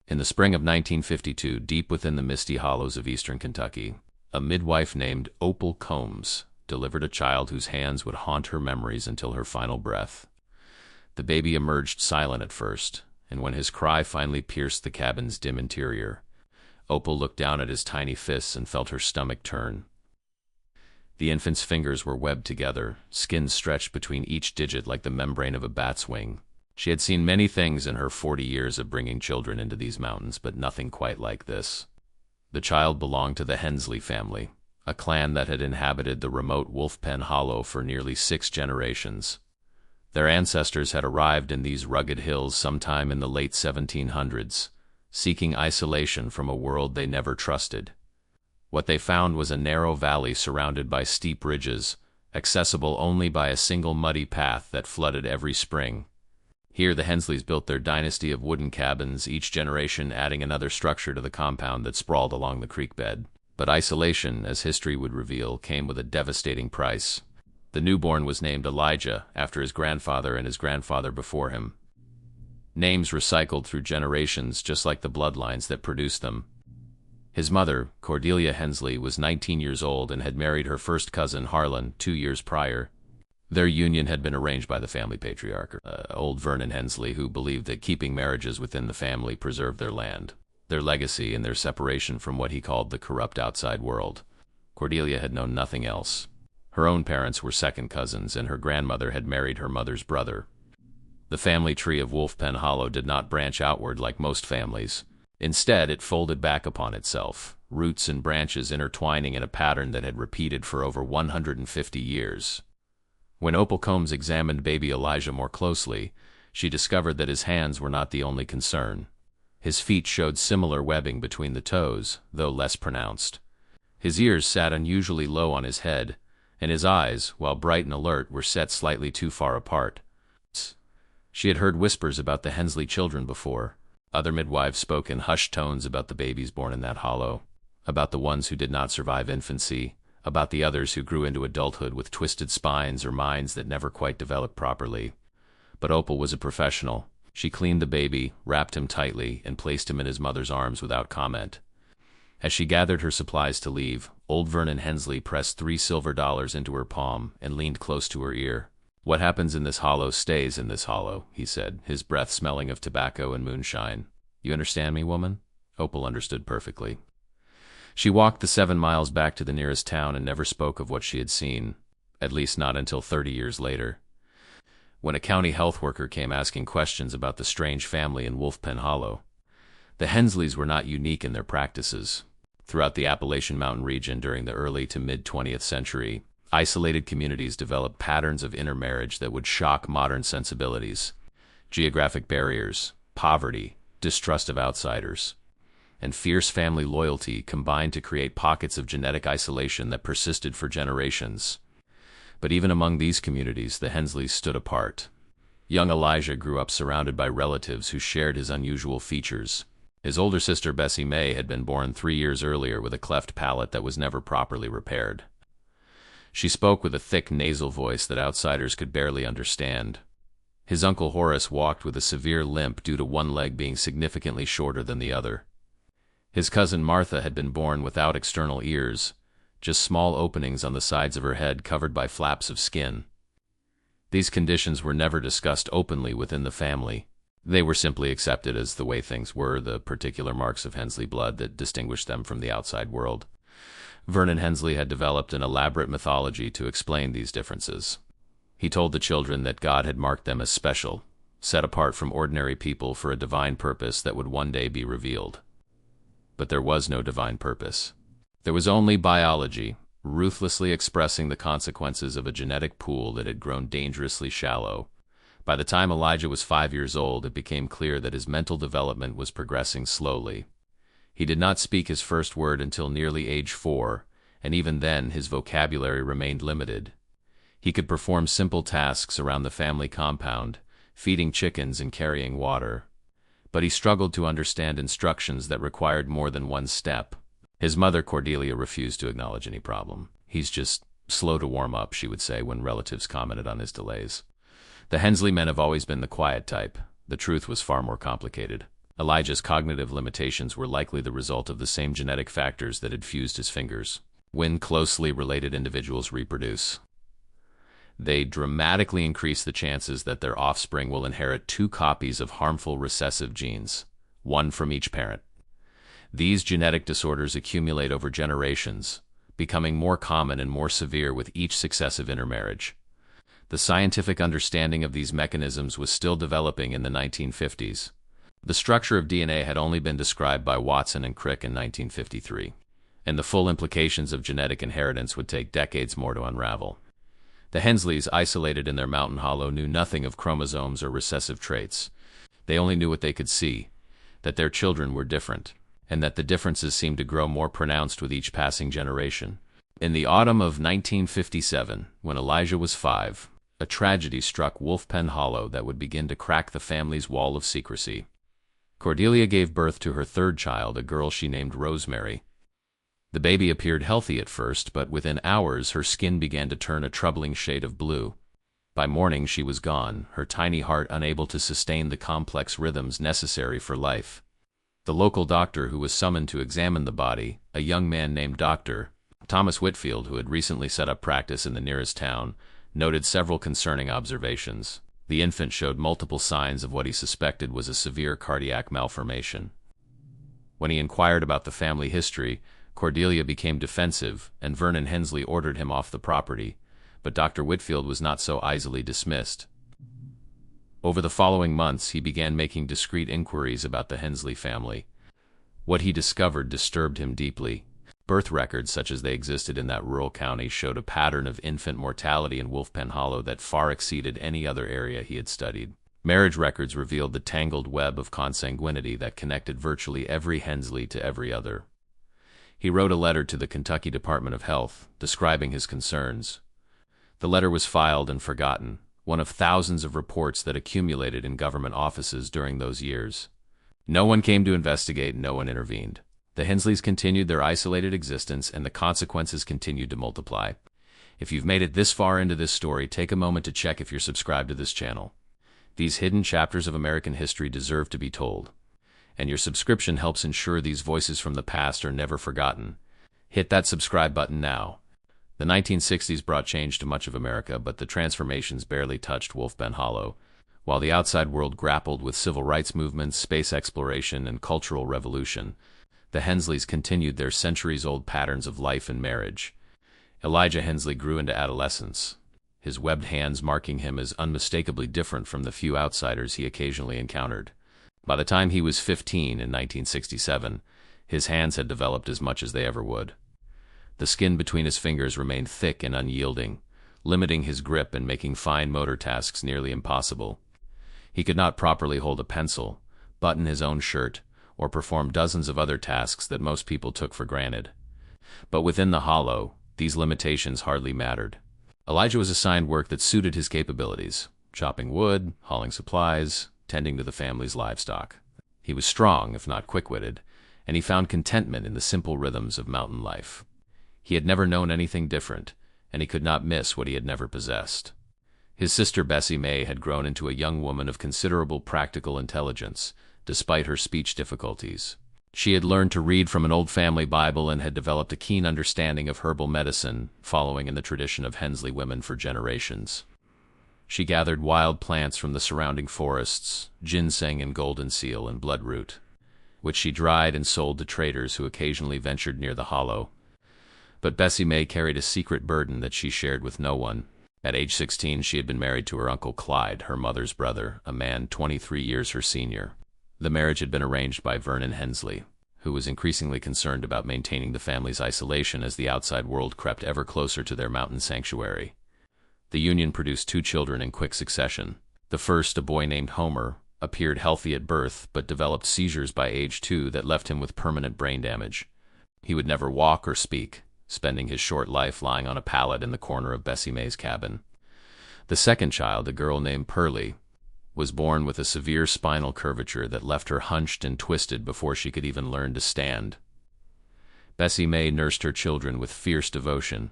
In the spring of 1952, deep within the misty hollows of eastern Kentucky, a midwife named Opal Combs delivered a child whose hands would haunt her memories until her final breath. The baby emerged silent at first, and when his cry finally pierced the cabin's dim interior, Opal looked down at his tiny fists and felt her stomach turn. The infant's fingers were webbed together, skin stretched between each digit like the membrane of a bat's wing. She had seen many things in her 40 years of bringing children into these mountains, but nothing quite like this. The child belonged to the Hensley family, a clan that had inhabited the remote Wolfpen Hollow for nearly 6 generations. Their ancestors had arrived in these rugged hills sometime in the late 1700s, seeking isolation from a world they never trusted. What they found was a narrow valley surrounded by steep ridges, accessible only by a single muddy path that flooded every spring. Here the Hensleys built their dynasty of wooden cabins, each generation adding another structure to the compound that sprawled along the creek bed. But isolation, as history would reveal, came with a devastating price. The newborn was named Elijah, after his grandfather and his grandfather before him. Names recycled through generations, just like the bloodlines that produced them. His mother, Cordelia Hensley, was 19 years old and had married her first cousin, Harlan, 2 years prior. Their union had been arranged by the family patriarch, old Vernon Hensley, who believed that keeping marriages within the family preserved their land, their legacy, and their separation from what he called the corrupt outside world. Cordelia had known nothing else. Her own parents were second cousins, and her grandmother had married her mother's brother. The family tree of Wolfpen Hollow did not branch outward like most families. Instead, it folded back upon itself, roots and branches intertwining in a pattern that had repeated for over 150 years. When Opal Combs examined baby Elijah more closely, she discovered that his hands were not the only concern. His feet showed similar webbing between the toes, though less pronounced. His ears sat unusually low on his head, and his eyes, while bright and alert, were set slightly too far apart. She had heard whispers about the Hensley children before. Other midwives spoke in hushed tones about the babies born in that hollow, about the ones who did not survive infancy, about the others who grew into adulthood with twisted spines or minds that never quite developed properly. But Opal was a professional. She cleaned the baby, wrapped him tightly, and placed him in his mother's arms without comment. As she gathered her supplies to leave, old Vernon Hensley pressed $3 silver into her palm and leaned close to her ear. "What happens in this hollow stays in this hollow," he said, his breath smelling of tobacco and moonshine. "You understand me, woman?" Opal understood perfectly. She walked the 7 miles back to the nearest town and never spoke of what she had seen, at least not until 30 years later. When a county health worker came asking questions about the strange family in Wolfpen Hollow. The Hensleys were not unique in their practices. Throughout the Appalachian mountain region during the early to mid-20th century, isolated communities developed patterns of intermarriage that would shock modern sensibilities. Geographic barriers, poverty, distrust of outsiders, and fierce family loyalty combined to create pockets of genetic isolation that persisted for generations. But even among these communities, the Hensleys stood apart. Young Elijah grew up surrounded by relatives who shared his unusual features. His older sister Bessie May had been born 3 years earlier with a cleft palate that was never properly repaired. She spoke with a thick nasal voice that outsiders could barely understand. His uncle Horace walked with a severe limp due to one leg being significantly shorter than the other. His cousin Martha had been born without external ears, just small openings on the sides of her head covered by flaps of skin. These conditions were never discussed openly within the family. They were simply accepted as the way things were, the particular marks of Hensley blood that distinguished them from the outside world. Vernon Hensley had developed an elaborate mythology to explain these differences. He told the children that God had marked them as special, set apart from ordinary people for a divine purpose that would one day be revealed. But there was no divine purpose. There was only biology, ruthlessly expressing the consequences of a genetic pool that had grown dangerously shallow. By the time Elijah was 5 years old, it became clear that his mental development was progressing slowly. He did not speak his first word until nearly age 4, and even then his vocabulary remained limited. He could perform simple tasks around the family compound, feeding chickens and carrying water. But he struggled to understand instructions that required more than one step. His mother, Cordelia, refused to acknowledge any problem. "He's just slow to warm up," she would say when relatives commented on his delays. The Hensley men have always been the quiet type. The truth was far more complicated. Elijah's cognitive limitations were likely the result of the same genetic factors that had fused his fingers. When closely related individuals reproduce, they dramatically increase the chances that their offspring will inherit two copies of harmful recessive genes, one from each parent. These genetic disorders accumulate over generations, becoming more common and more severe with each successive intermarriage. The scientific understanding of these mechanisms was still developing in the 1950s. The structure of DNA had only been described by Watson and Crick in 1953, and the full implications of genetic inheritance would take decades more to unravel. The Hensleys, isolated in their mountain hollow, knew nothing of chromosomes or recessive traits. They only knew what they could see, that their children were different, and that the differences seemed to grow more pronounced with each passing generation. In the autumn of 1957, when Elijah was 5, a tragedy struck Wolfpen Hollow that would begin to crack the family's wall of secrecy. Cordelia gave birth to her third child, a girl she named Rosemary. The baby appeared healthy at first, but within hours her skin began to turn a troubling shade of blue. By morning she was gone, her tiny heart unable to sustain the complex rhythms necessary for life. The local doctor who was summoned to examine the body, a young man named Dr. Thomas Whitfield, who had recently set up practice in the nearest town, noted several concerning observations. The infant showed multiple signs of what he suspected was a severe cardiac malformation. When he inquired about the family history, Cordelia became defensive, and Vernon Hensley ordered him off the property, but Dr. Whitfield was not so easily dismissed. Over the following months, he began making discreet inquiries about the Hensley family. What he discovered disturbed him deeply. Birth records, such as they existed in that rural county, showed a pattern of infant mortality in Wolfpen Hollow that far exceeded any other area he had studied. Marriage records revealed the tangled web of consanguinity that connected virtually every Hensley to every other. He wrote a letter to the Kentucky Department of Health, describing his concerns. The letter was filed and forgotten, one of thousands of reports that accumulated in government offices during those years. No one came to investigate, no one intervened. The Hensleys continued their isolated existence, and the consequences continued to multiply. If you've made it this far into this story, take a moment to check if you're subscribed to this channel. These hidden chapters of American history deserve to be told, and your subscription helps ensure these voices from the past are never forgotten. Hit that subscribe button now. The 1960s brought change to much of America, but the transformations barely touched Wolfpen Hollow. While the outside world grappled with civil rights movements, space exploration, and cultural revolution, the Hensleys continued their centuries-old patterns of life and marriage. Elijah Hensley grew into adolescence, his webbed hands marking him as unmistakably different from the few outsiders he occasionally encountered. By the time he was 15 in 1967, his hands had developed as much as they ever would. The skin between his fingers remained thick and unyielding, limiting his grip and making fine motor tasks nearly impossible. He could not properly hold a pencil, button his own shirt, or perform dozens of other tasks that most people took for granted. But within the hollow, these limitations hardly mattered. Elijah was assigned work that suited his capabilities: chopping wood, hauling supplies, tending to the family's livestock. He was strong, if not quick-witted, and he found contentment in the simple rhythms of mountain life. He had never known anything different, and he could not miss what he had never possessed. His sister Bessie May had grown into a young woman of considerable practical intelligence, despite her speech difficulties. She had learned to read from an old family Bible and had developed a keen understanding of herbal medicine, following in the tradition of Hensley women for generations. She gathered wild plants from the surrounding forests, ginseng and golden seal and bloodroot, which she dried and sold to traders who occasionally ventured near the hollow. But Bessie May carried a secret burden that she shared with no one. At age 16, she had been married to her Uncle Clyde, her mother's brother, a man 23 years her senior. The marriage had been arranged by Vernon Hensley, who was increasingly concerned about maintaining the family's isolation as the outside world crept ever closer to their mountain sanctuary. The union produced 2 children in quick succession. The first, a boy named Homer, appeared healthy at birth but developed seizures by age 2 that left him with permanent brain damage. He would never walk or speak, spending his short life lying on a pallet in the corner of Bessie May's cabin. The second child, a girl named Pearlie, was born with a severe spinal curvature that left her hunched and twisted before she could even learn to stand. Bessie May nursed her children with fierce devotion,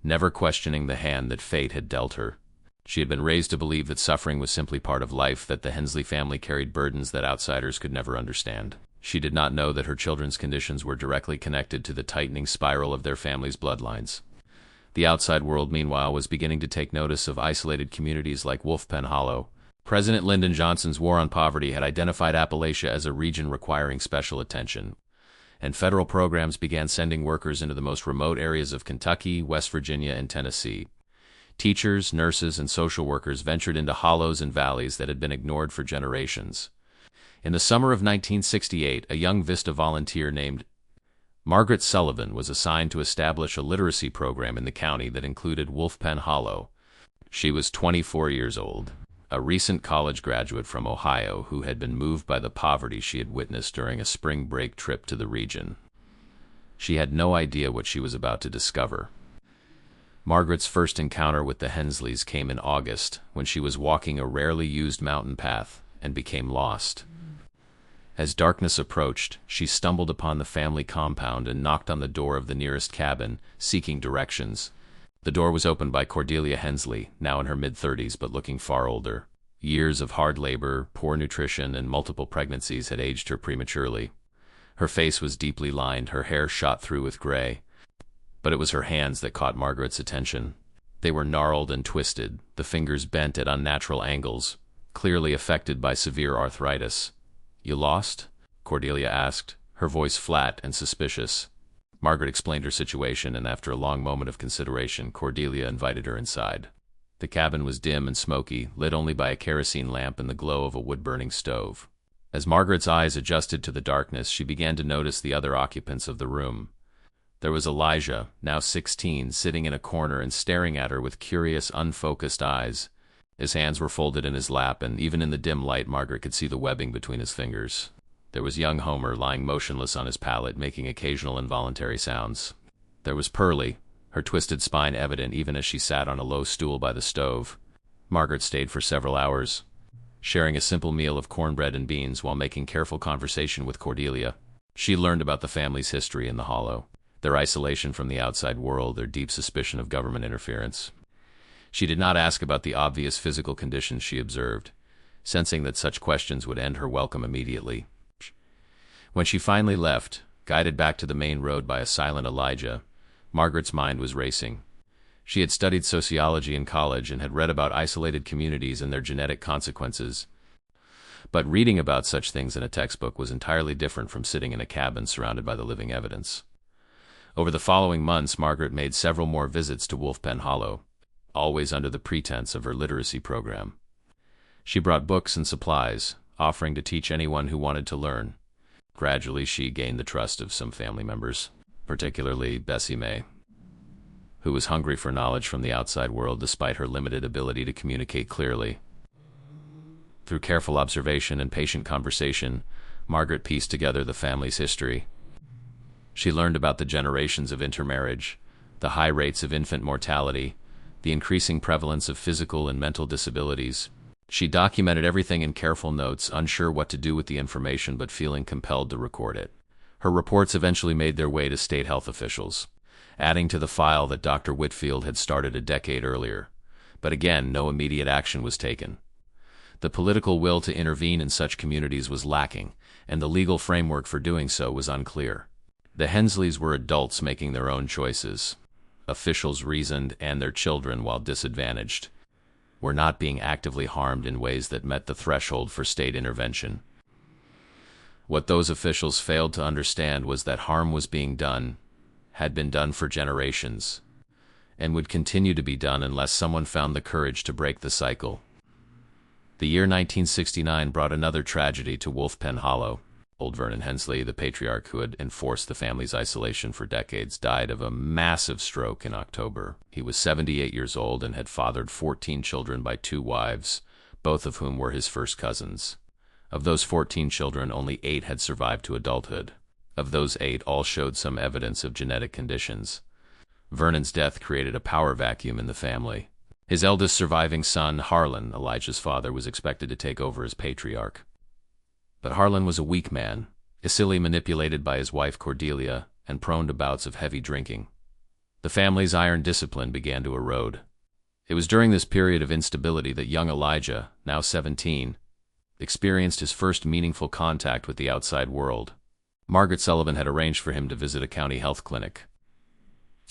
never questioning the hand that fate had dealt her. She had been raised to believe that suffering was simply part of life, that the Hensley family carried burdens that outsiders could never understand. She did not know that her children's conditions were directly connected to the tightening spiral of their family's bloodlines. The outside world, meanwhile, was beginning to take notice of isolated communities like Wolfpen Hollow. President Lyndon Johnson's War on Poverty had identified Appalachia as a region requiring special attention, and federal programs began sending workers into the most remote areas of Kentucky, West Virginia, and Tennessee. Teachers, nurses, and social workers ventured into hollows and valleys that had been ignored for generations. In the summer of 1968, a young Vista volunteer named Margaret Sullivan was assigned to establish a literacy program in the county that included Wolfpen Hollow. She was 24 years old, a recent college graduate from Ohio who had been moved by the poverty she had witnessed during a spring break trip to the region. She had no idea what she was about to discover. Margaret's first encounter with the Hensleys came in August, when she was walking a rarely used mountain path and became lost. As darkness approached, she stumbled upon the family compound and knocked on the door of the nearest cabin, seeking directions. The door was opened by Cordelia Hensley, now in her mid-30s but looking far older. Years of hard labor, poor nutrition, and multiple pregnancies had aged her prematurely. Her face was deeply lined, her hair shot through with gray. But it was her hands that caught Margaret's attention. They were gnarled and twisted, the fingers bent at unnatural angles, clearly affected by severe arthritis. "You lost?" Cordelia asked, her voice flat and suspicious. Margaret explained her situation, and after a long moment of consideration, Cordelia invited her inside. The cabin was dim and smoky, lit only by a kerosene lamp and the glow of a wood-burning stove. As Margaret's eyes adjusted to the darkness, she began to notice the other occupants of the room. There was Elijah, now 16, sitting in a corner and staring at her with curious, unfocused eyes. His hands were folded in his lap, and even in the dim light, Margaret could see the webbing between his fingers. There was young Homer, lying motionless on his pallet, making occasional involuntary sounds. There was Pearlie, her twisted spine evident even as she sat on a low stool by the stove. Margaret stayed for several hours, sharing a simple meal of cornbread and beans while making careful conversation with Cordelia. She learned about the family's history in the hollow, their isolation from the outside world, their deep suspicion of government interference. She did not ask about the obvious physical conditions she observed, sensing that such questions would end her welcome immediately. When she finally left, guided back to the main road by a silent Elijah, Margaret's mind was racing. She had studied sociology in college and had read about isolated communities and their genetic consequences. But reading about such things in a textbook was entirely different from sitting in a cabin surrounded by the living evidence. Over the following months, Margaret made several more visits to Wolfpen Hollow, always under the pretense of her literacy program. She brought books and supplies, offering to teach anyone who wanted to learn. Gradually, she gained the trust of some family members, particularly Bessie May, who was hungry for knowledge from the outside world despite her limited ability to communicate clearly. Through careful observation and patient conversation, Margaret pieced together the family's history. She learned about the generations of intermarriage, the high rates of infant mortality, the increasing prevalence of physical and mental disabilities. She documented everything in careful notes, unsure what to do with the information but feeling compelled to record it. Her reports eventually made their way to state health officials, adding to the file that Dr. Whitfield had started a decade earlier. But again, no immediate action was taken. The political will to intervene in such communities was lacking, and the legal framework for doing so was unclear. The Hensleys were adults making their own choices. Officials reasoned, and their children, while disadvantaged, were not being actively harmed in ways that met the threshold for state intervention. What those officials failed to understand was that harm was being done, had been done for generations, and would continue to be done unless someone found the courage to break the cycle. The year 1969 brought another tragedy to Wolfpen Hollow. Old Vernon Hensley, the patriarch who had enforced the family's isolation for decades, died of a massive stroke in October. He was 78 years old and had fathered 14 children by 2 wives, both of whom were his first cousins. Of those 14 children, only 8 had survived to adulthood. Of those 8, all showed some evidence of genetic conditions. Vernon's death created a power vacuum in the family. His eldest surviving son, Harlan, Elijah's father, was expected to take over as patriarch. But Harlan was a weak man, easily manipulated by his wife Cordelia, and prone to bouts of heavy drinking. The family's iron discipline began to erode. It was during this period of instability that young Elijah, now 17, experienced his first meaningful contact with the outside world. Margaret Sullivan had arranged for him to visit a county health clinic,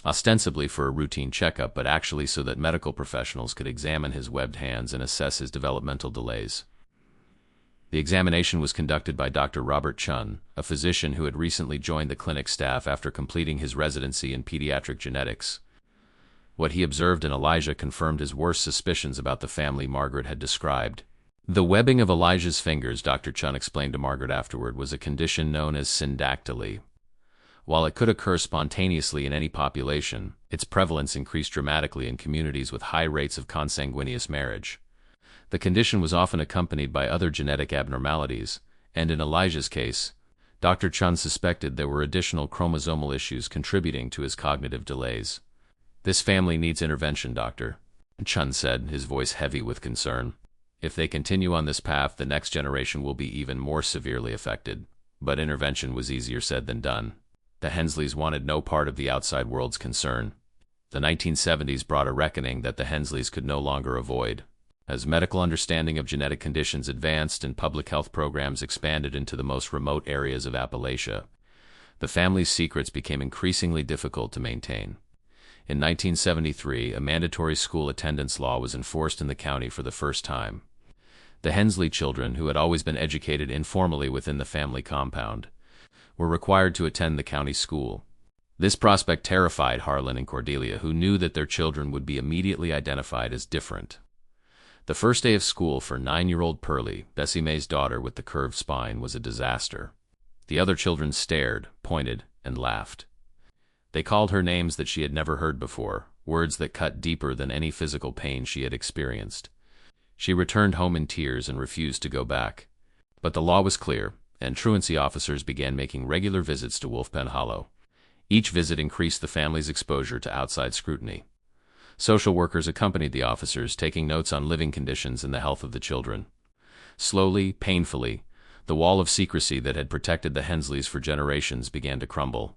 ostensibly for a routine checkup, but actually so that medical professionals could examine his webbed hands and assess his developmental delays. The examination was conducted by Dr. Robert Chun, a physician who had recently joined the clinic staff after completing his residency in pediatric genetics. What he observed in Elijah confirmed his worst suspicions about the family Margaret had described. The webbing of Elijah's fingers, Dr. Chun explained to Margaret afterward, was a condition known as syndactyly. While it could occur spontaneously in any population, its prevalence increased dramatically in communities with high rates of consanguineous marriage. The condition was often accompanied by other genetic abnormalities, and in Elijah's case, Dr. Chun suspected there were additional chromosomal issues contributing to his cognitive delays. "This family needs intervention, Doctor," Chun said, his voice heavy with concern. "If they continue on this path, the next generation will be even more severely affected." But intervention was easier said than done. The Hensleys wanted no part of the outside world's concern. The 1970s brought a reckoning that the Hensleys could no longer avoid. As medical understanding of genetic conditions advanced and public health programs expanded into the most remote areas of Appalachia, the family's secrets became increasingly difficult to maintain. In 1973, a mandatory school attendance law was enforced in the county for the first time. The Hensley children, who had always been educated informally within the family compound, were required to attend the county school. This prospect terrified Harlan and Cordelia, who knew that their children would be immediately identified as different. The first day of school for 9-year-old Pearlie, Bessie Mae's daughter with the curved spine, was a disaster. The other children stared, pointed, and laughed. They called her names that she had never heard before, words that cut deeper than any physical pain she had experienced. She returned home in tears and refused to go back. But the law was clear, and truancy officers began making regular visits to Wolfpen Hollow. Each visit increased the family's exposure to outside scrutiny. Social workers accompanied the officers, taking notes on living conditions and the health of the children. Slowly, painfully, the wall of secrecy that had protected the Hensleys for generations began to crumble.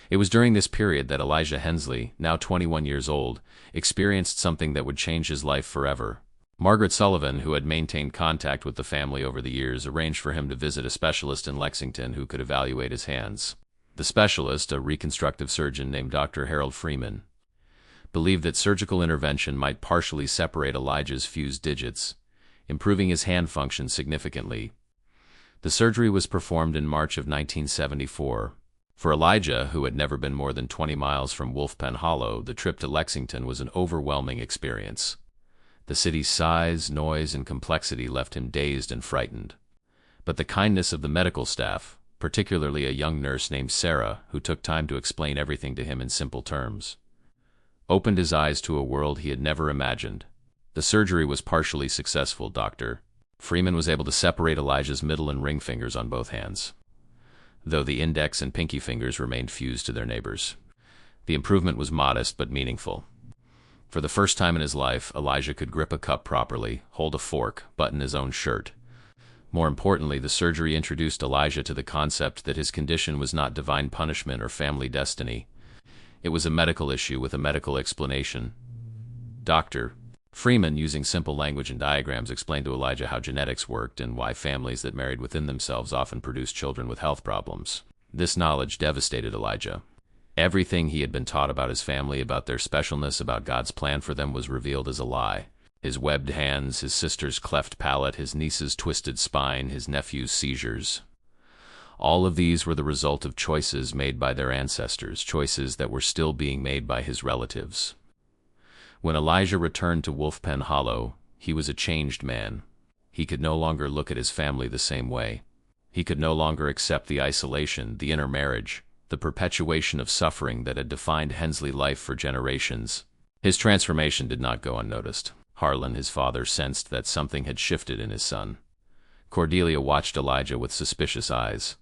It was during this period that Elijah Hensley, now 21 years old, experienced something that would change his life forever. Margaret Sullivan, who had maintained contact with the family over the years, arranged for him to visit a specialist in Lexington who could evaluate his hands. The specialist, a reconstructive surgeon named Dr. Harold Freeman, believed that surgical intervention might partially separate Elijah's fused digits, improving his hand function significantly. The surgery was performed in March of 1974. For Elijah, who had never been more than 20 miles from Wolfpen Hollow, the trip to Lexington was an overwhelming experience. The city's size, noise, and complexity left him dazed and frightened. But the kindness of the medical staff, particularly a young nurse named Sarah, who took time to explain everything to him in simple terms, opened his eyes to a world he had never imagined. "The surgery was partially successful, Doctor." Freeman was able to separate Elijah's middle and ring fingers on both hands, though the index and pinky fingers remained fused to their neighbors. The improvement was modest but meaningful. For the first time in his life, Elijah could grip a cup properly, hold a fork, button his own shirt. More importantly, the surgery introduced Elijah to the concept that his condition was not divine punishment or family destiny. It was a medical issue with a medical explanation. Dr. Freeman, using simple language and diagrams, explained to Elijah how genetics worked and why families that married within themselves often produced children with health problems. This knowledge devastated Elijah. Everything he had been taught about his family, about their specialness, about God's plan for them, was revealed as a lie. His webbed hands, his sister's cleft palate, his niece's twisted spine, his nephew's seizures. All of these were the result of choices made by their ancestors, choices that were still being made by his relatives. When Elijah returned to Wolfpen Hollow, he was a changed man. He could no longer look at his family the same way. He could no longer accept the isolation, the intermarriage, the perpetuation of suffering that had defined Hensley life for generations. His transformation did not go unnoticed. Harlan, his father, sensed that something had shifted in his son. Cordelia watched Elijah with suspicious eyes,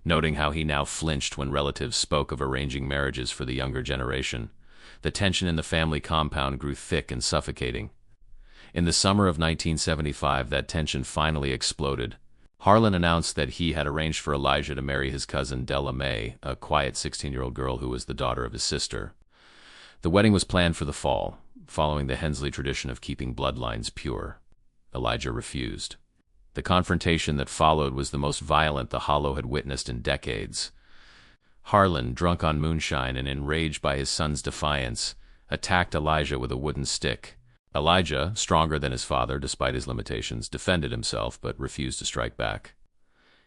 noting how he now flinched when relatives spoke of arranging marriages for the younger generation. The tension in the family compound grew thick and suffocating. In the summer of 1975, that tension finally exploded. Harlan announced that he had arranged for Elijah to marry his cousin Della Mae, a quiet 16-year-old girl who was the daughter of his sister. The wedding was planned for the fall, following the Hensley tradition of keeping bloodlines pure. Elijah refused. The confrontation that followed was the most violent the Hollow had witnessed in decades. Harlan, drunk on moonshine and enraged by his son's defiance, attacked Elijah with a wooden stick. Elijah, stronger than his father despite his limitations, defended himself but refused to strike back.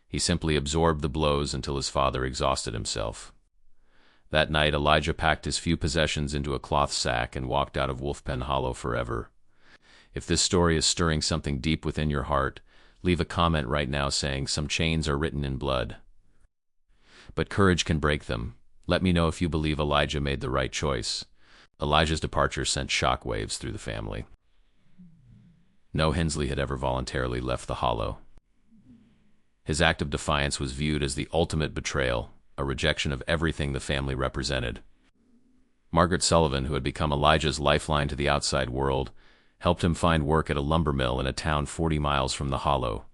He simply absorbed the blows until his father exhausted himself. That night, Elijah packed his few possessions into a cloth sack and walked out of Wolfpen Hollow forever. If this story is stirring something deep within your heart, leave a comment right now saying some chains are written in blood. But courage can break them. Let me know if you believe Elijah made the right choice. Elijah's departure sent shockwaves through the family. No Hensley had ever voluntarily left the Hollow. His act of defiance was viewed as the ultimate betrayal, a rejection of everything the family represented. Margaret Sullivan, who had become Elijah's lifeline to the outside world, helped him find work at a lumber mill in a town 40 miles from the Hollow.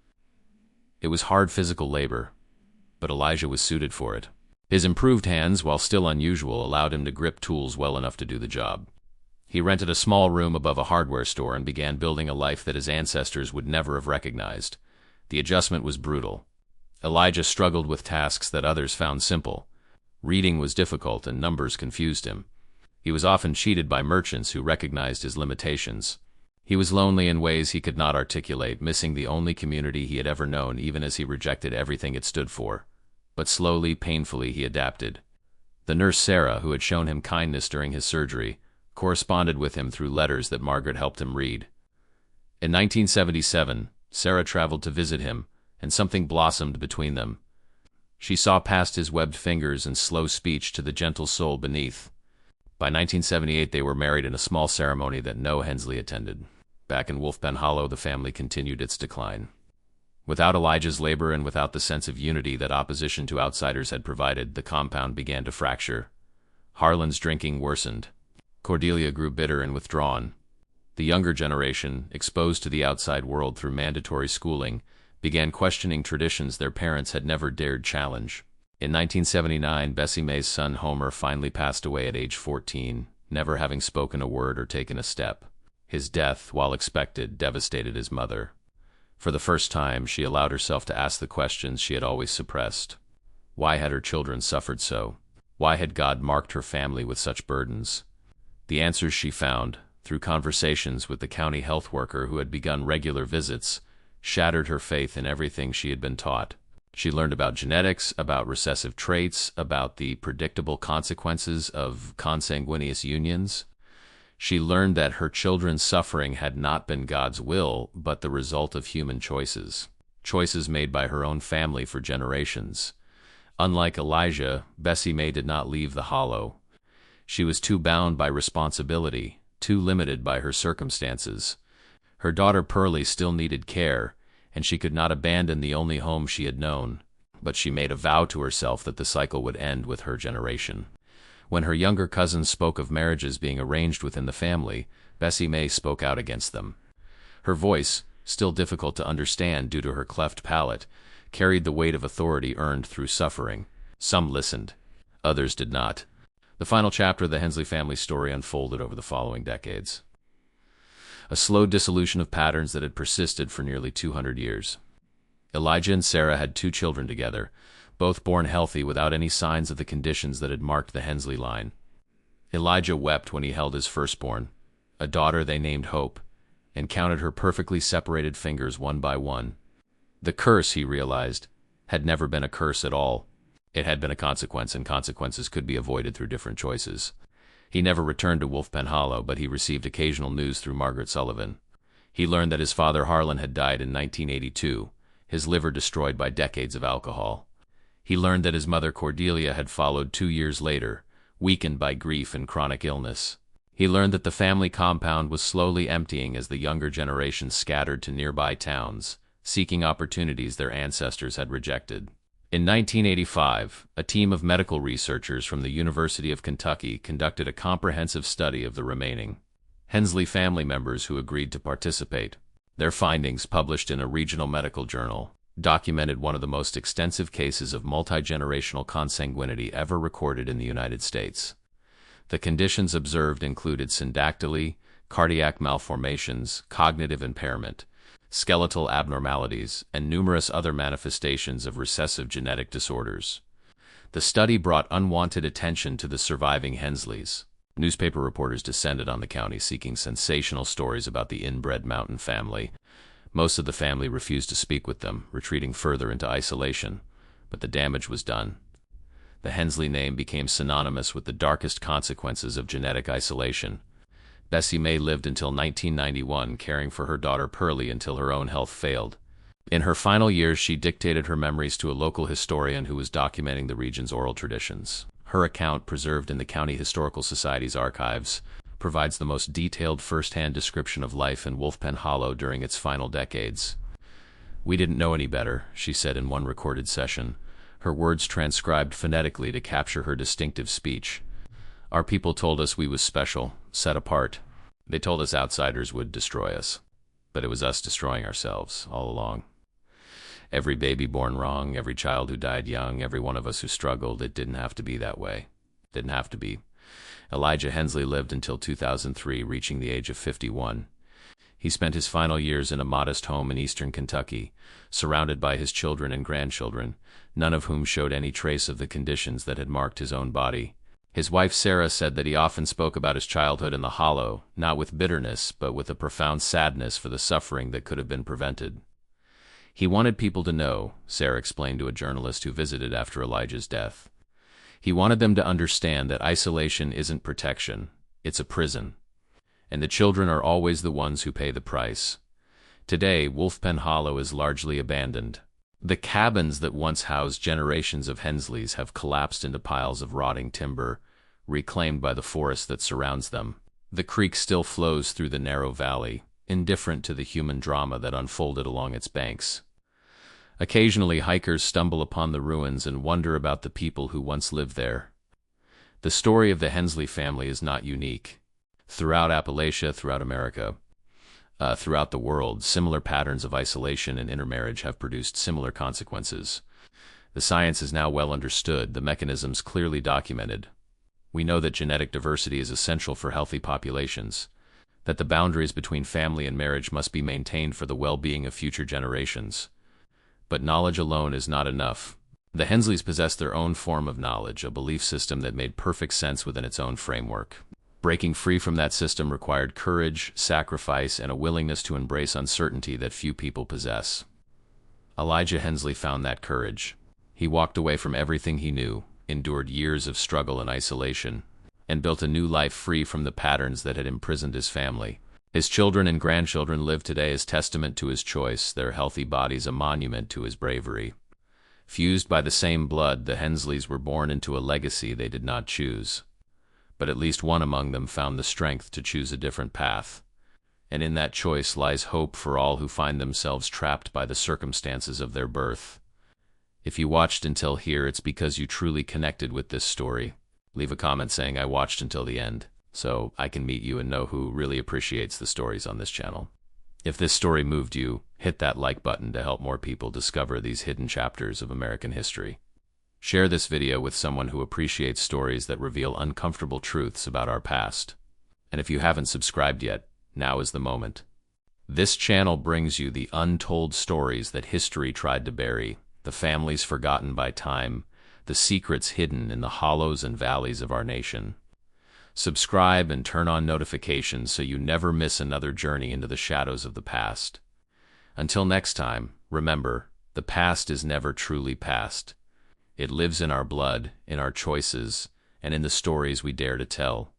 It was hard physical labor, but Elijah was suited for it. His improved hands, while still unusual, allowed him to grip tools well enough to do the job. He rented a small room above a hardware store and began building a life that his ancestors would never have recognized. The adjustment was brutal. Elijah struggled with tasks that others found simple. Reading was difficult and numbers confused him. He was often cheated by merchants who recognized his limitations. He was lonely in ways he could not articulate, missing the only community he had ever known even as he rejected everything it stood for. But slowly, painfully, he adapted. The nurse Sarah, who had shown him kindness during his surgery, corresponded with him through letters that Margaret helped him read. In 1977, Sarah traveled to visit him, and something blossomed between them. She saw past his webbed fingers and slow speech to the gentle soul beneath. By 1978, they were married in a small ceremony that no Hensley attended. Back in Wolfpen Hollow, the family continued its decline. Without Elijah's labor and without the sense of unity that opposition to outsiders had provided, the compound began to fracture. Harlan's drinking worsened. Cordelia grew bitter and withdrawn. The younger generation, exposed to the outside world through mandatory schooling, began questioning traditions their parents had never dared challenge. In 1979, Bessie Mae's son Homer finally passed away at age 14, never having spoken a word or taken a step. His death, while expected, devastated his mother. For the first time, she allowed herself to ask the questions she had always suppressed. Why had her children suffered so? Why had God marked her family with such burdens? The answers she found, through conversations with the county health worker who had begun regular visits, shattered her faith in everything she had been taught. She learned about genetics, about recessive traits, about the predictable consequences of consanguineous unions. She learned that her children's suffering had not been God's will, but the result of human choices. Choices made by her own family for generations. Unlike Elijah, Bessie Mae did not leave the Hollow. She was too bound by responsibility, too limited by her circumstances. Her daughter Pearlie still needed care, and she could not abandon the only home she had known. But she made a vow to herself that the cycle would end with her generation. When her younger cousins spoke of marriages being arranged within the family, Bessie Mae spoke out against them. Her voice, still difficult to understand due to her cleft palate, carried the weight of authority earned through suffering. Some listened. Others did not. The final chapter of the Hensley family story unfolded over the following decades. A slow dissolution of patterns that had persisted for nearly 200 years. Elijah and Sarah had 2 children together, both born healthy without any signs of the conditions that had marked the Hensley line. Elijah wept when he held his firstborn, a daughter they named Hope, and counted her perfectly separated fingers one by one. The curse, he realized, had never been a curse at all. It had been a consequence, and consequences could be avoided through different choices. He never returned to Wolfpen Hollow, but he received occasional news through Margaret Sullivan. He learned that his father Harlan had died in 1982, his liver destroyed by decades of alcohol. He learned that his mother Cordelia had followed 2 years later, weakened by grief and chronic illness. He learned that the family compound was slowly emptying as the younger generation scattered to nearby towns, seeking opportunities their ancestors had rejected. In 1985, a team of medical researchers from the University of Kentucky conducted a comprehensive study of the remaining Hensley family members who agreed to participate. Their findings, published in a regional medical journal, documented one of the most extensive cases of multi-generational consanguinity ever recorded in the United States. The conditions observed included syndactyly, cardiac malformations, cognitive impairment, skeletal abnormalities, and numerous other manifestations of recessive genetic disorders. The study brought unwanted attention to the surviving Hensleys. Newspaper reporters descended on the county seeking sensational stories about the inbred mountain family. Most of the family refused to speak with them, retreating further into isolation. But the damage was done. The Hensley name became synonymous with the darkest consequences of genetic isolation. Bessie May lived until 1991, caring for her daughter Pearlie until her own health failed. In her final years, she dictated her memories to a local historian who was documenting the region's oral traditions. Her account, preserved in the County Historical Society's archives, provides the most detailed first-hand description of life in Wolfpen Hollow during its final decades. "We didn't know any better," she said in one recorded session, her words transcribed phonetically to capture her distinctive speech. "Our people told us we was special, set apart. They told us outsiders would destroy us. But it was us destroying ourselves all along. Every baby born wrong, every child who died young, every one of us who struggled, it didn't have to be that way. Didn't have to be." Elijah Hensley lived until 2003, reaching the age of 51. He spent his final years in a modest home in eastern Kentucky, surrounded by his children and grandchildren, none of whom showed any trace of the conditions that had marked his own body. His wife Sarah said that he often spoke about his childhood in the Hollow, not with bitterness, but with a profound sadness for the suffering that could have been prevented. "He wanted people to know," Sarah explained to a journalist who visited after Elijah's death. "He wanted them to understand that isolation isn't protection, it's a prison. And the children are always the ones who pay the price." Today, Wolfpen Hollow is largely abandoned. The cabins that once housed generations of Hensleys have collapsed into piles of rotting timber, reclaimed by the forest that surrounds them. The creek still flows through the narrow valley, indifferent to the human drama that unfolded along its banks. Occasionally, hikers stumble upon the ruins and wonder about the people who once lived there. The story of the Hensley family is not unique. Throughout Appalachia, throughout America, throughout the world, similar patterns of isolation and intermarriage have produced similar consequences. The science is now well understood, the mechanisms clearly documented. We know that genetic diversity is essential for healthy populations, that the boundaries between family and marriage must be maintained for the well-being of future generations. But knowledge alone is not enough. The Hensleys possessed their own form of knowledge, a belief system that made perfect sense within its own framework. Breaking free from that system required courage, sacrifice, and a willingness to embrace uncertainty that few people possess. Elijah Hensley found that courage. He walked away from everything he knew, endured years of struggle and isolation, and built a new life free from the patterns that had imprisoned his family. His children and grandchildren live today as testament to his choice, their healthy bodies a monument to his bravery. Fused by the same blood, the Hensleys were born into a legacy they did not choose. But at least one among them found the strength to choose a different path. And in that choice lies hope for all who find themselves trapped by the circumstances of their birth. If you watched until here, it's because you truly connected with this story. Leave a comment saying, "I watched until the end," so I can meet you and know who really appreciates the stories on this channel. If this story moved you, hit that like button to help more people discover these hidden chapters of American history. Share this video with someone who appreciates stories that reveal uncomfortable truths about our past. And if you haven't subscribed yet, now is the moment. This channel brings you the untold stories that history tried to bury, the families forgotten by time, the secrets hidden in the hollows and valleys of our nation. Subscribe and turn on notifications so you never miss another journey into the shadows of the past. Until next time, remember, the past is never truly past. It lives in our blood, in our choices, and in the stories we dare to tell.